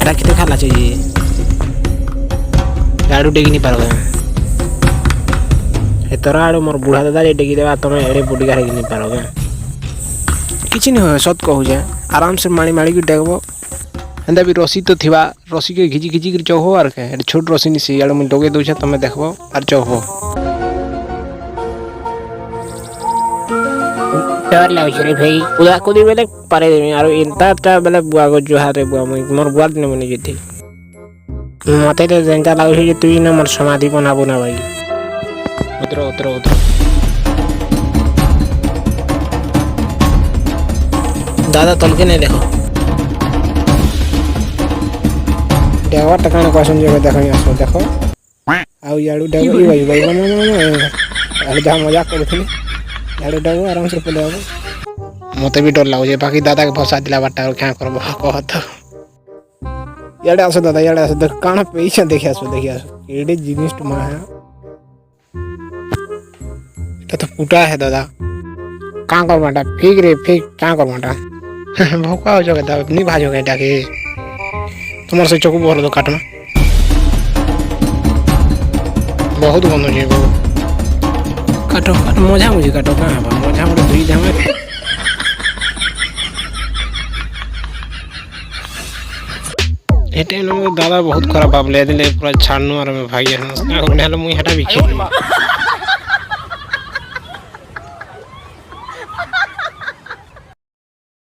এটা কিতে খালা चाहिए आड़ू डेगी नहीं पारो तोरा आड़ू मोर बुढ़ा दादा जे डेगी देवा तुम एड़े बुढ़ी गाड़ी नहीं पारो किसी नहीं हो सत कहू जे आराम से माड़ी माड़ी की डेगबो एंदा भी रसी तो थिबा रसी के घिची घिची कर चौहो आर के छोट रसी नहीं सी आड़ू में डोगे दउछे तुम देखबो आर चौहो डर लाग रे भाई उदा कुदी बेले पारे देमी आरो इंता बेले बुआ को जोहारे बुआ मोर बुआ दिन मने जेती मते तो जेंका लाग जे तू न मोर समाधि बनाबो ना भाई उतरो उतरो उतरो दादा तल के नहीं देखो डेवा टकाना क्वेश्चन जो देखो आसो देखो आउ याडू डेगो ई भाई अरे जा मजाक करथि याडू डेगो आराम से पले आबो मते भी डर लागो जे बाकी दादा के फसा दिला बाटा और क्या करबो कहत याडे आसो दादा याडे आसो देख काना पैसा देखि आसो एडे जिनिस टमा है এটা তো পুটা है दादा का कर बाटा फिक रे फिक का कर बाटा भौका हो जगे दादा नहीं भाजो गए डाके तुम्हारे से चोकू बोल दो काटना बहुत गंद हो जाएगा काटो काटो मजा मुझे काटो कहाँ है मजा मुझे धुई दे हमें एटे न दादा बहुत खराब आप ले दिले पूरा छाड़नो और मैं भाई है ना मुझे हटा भी